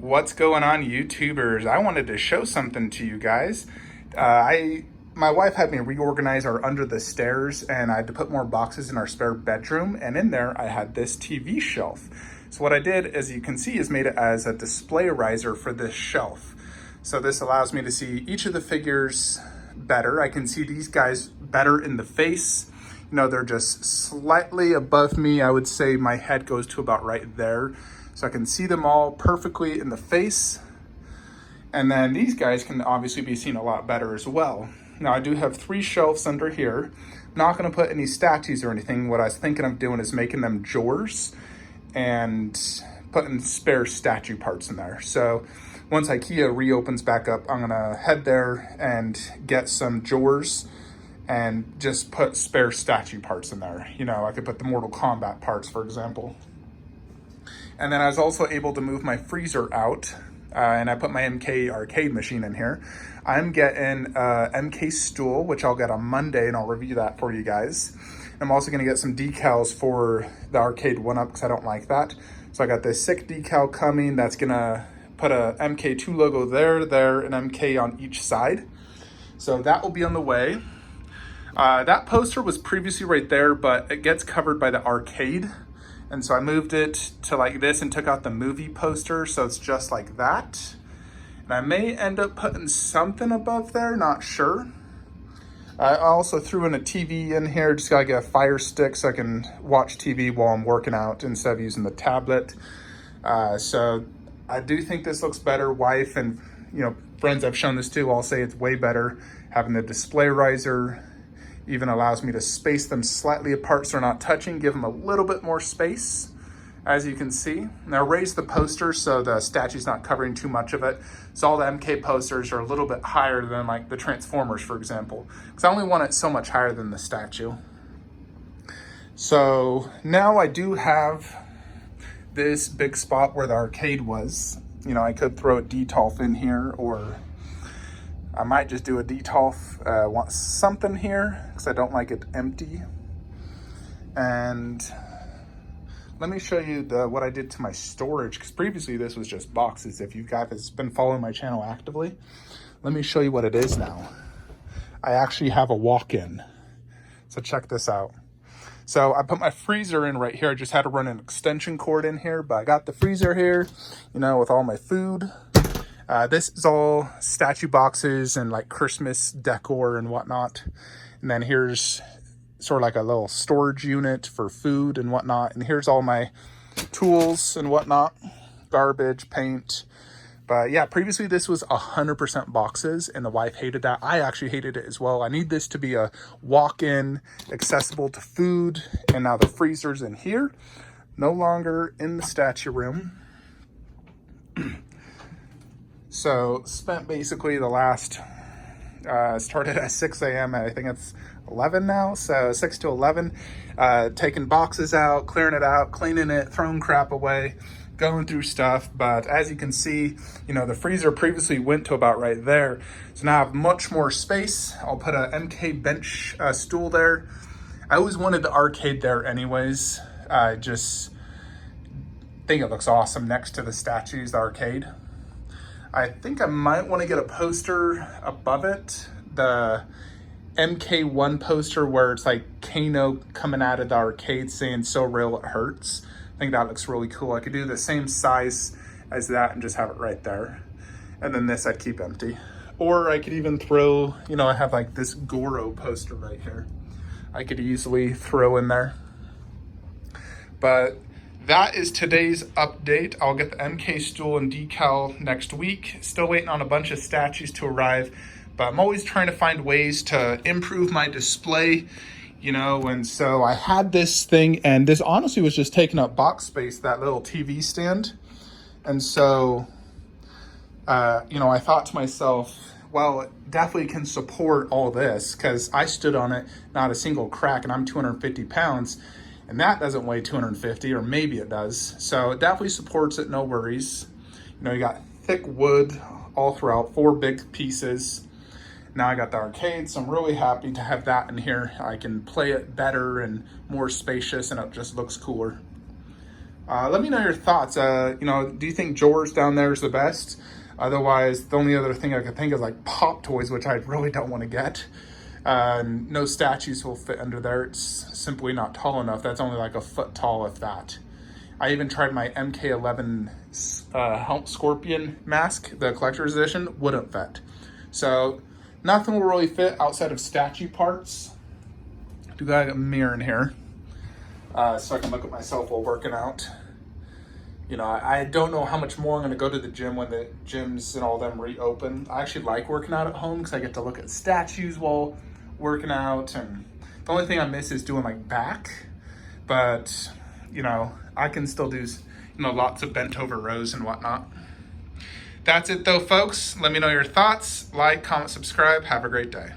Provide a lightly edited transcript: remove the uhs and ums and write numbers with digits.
What's going on, YouTubers? I wanted to show something to you guys. My wife had me reorganize our under the stairs, and I had to put more boxes in our spare bedroom, and in there I had this TV shelf. So what I did, as you can see, is made it as a display riser for this shelf. So this allows me to see each of the figures better. I can see these guys better in the face. You know, they're just slightly above me. I would say my head goes to about right there. So I can see them all perfectly in the face. And then these guys can obviously be seen a lot better as well. Now I do have 3 shelves under here. I'm not gonna put any statues or anything. What I was thinking of doing is making them drawers and putting spare statue parts in there. So once IKEA reopens back up, I'm gonna head there and get some drawers and just put spare statue parts in there. You know, I could put the Mortal Kombat parts, for example. And then I was also able to move my freezer out, and I put my MK arcade machine in here. I'm getting a MK stool, which I'll get on Monday, and I'll review that for you guys. I'm also gonna get some decals for the arcade 1-up because I don't like that. So I got this sick decal coming that's gonna put a MK2 logo there, and MK on each side. So that will be on the way. That poster was previously right there, but it gets covered by the arcade. And so I moved it to like this and took out the movie poster, so it's just like that. And I may end up putting something above there, not sure. I also threw in a TV in here, just gotta get a Fire Stick so I can watch TV while I'm working out instead of using the tablet. So I do think this looks better. Wife and friends I've shown this to all say it's way better. Having the display riser even allows me to space them slightly apart so they're not touching, give them a little bit more space, as you can see. Now raise the poster so the statue's not covering too much of it. So all the MK posters are a little bit higher than like the Transformers, for example, because I only want it so much higher than the statue. So now I do have this big spot where the arcade was. You know, I could throw a Detolf in here, or I might just do a Detolf. Want something here because I don't like it empty. And let me show you what I did to my storage, because previously this was just boxes. If you guys been following my channel actively, let me show you what it is now. I actually have a walk-in. So check this out. So I put my freezer in right here. I just had to run an extension cord in here, but I got the freezer here, you know, with all my food. This is all statue boxes and like Christmas decor and whatnot. And then here's sort of like a little storage unit for food and whatnot. And here's all my tools and whatnot, garbage, paint. But yeah, previously this was 100% boxes, and the wife hated that. I actually hated it as well. I need this to be a walk-in, accessible to food. And now the freezer's in here, no longer in the statue room. So spent basically the last, started at 6 a.m. I think it's 11 now. So 6 to 11, taking boxes out, clearing it out, cleaning it, throwing crap away, going through stuff. But as you can see, you know, the freezer previously went to about right there. So now I have much more space. I'll put a MK bench stool there. I always wanted the arcade there anyways. I just think it looks awesome next to the statues, the arcade. I think I might want to get a poster above it, the MK1 poster where it's like Kano coming out of the arcade saying "so real it hurts." I think that looks really cool. I could do the same size as that and just have it right there. And then this I'd keep empty. Or I could even throw, you know, I have like this Goro poster right here. I could easily throw in there. But that is today's update. I'll get the MK stool and decal next week. Still waiting on a bunch of statues to arrive, but I'm always trying to find ways to improve my display, you know. And so I had this thing, and this honestly was just taking up box space, that little TV stand. And so, you know, I thought to myself, well, it definitely can support all this, because I stood on it, not a single crack, and I'm 250 pounds. And that doesn't weigh 250, or maybe it does. So it definitely supports it, no worries. You know, you got thick wood all throughout, 4 big pieces. Now I got the arcade, so I'm really happy to have that in here. I can play it better and more spacious, and it just looks cooler. Let me know your thoughts. Do you think George down there is the best? Otherwise, the only other thing I could think is like Pop Toys, which I really don't want to get. No statues will fit under there. It's simply not tall enough. That's only like a foot tall, if that. I even tried my MK11 Helm Scorpion mask, the collector's edition, wouldn't fit. So nothing will really fit outside of statue parts. Do got a mirror in here so I can look at myself while working out. I don't know how much more I'm going to go to the gym when the gyms and all them reopen. I actually like working out at home because I get to look at statues while working out. And the only thing I miss is doing like back. But, I can still do, lots of bent over rows and whatnot. That's it though, folks. Let me know your thoughts. Like, comment, subscribe. Have a great day.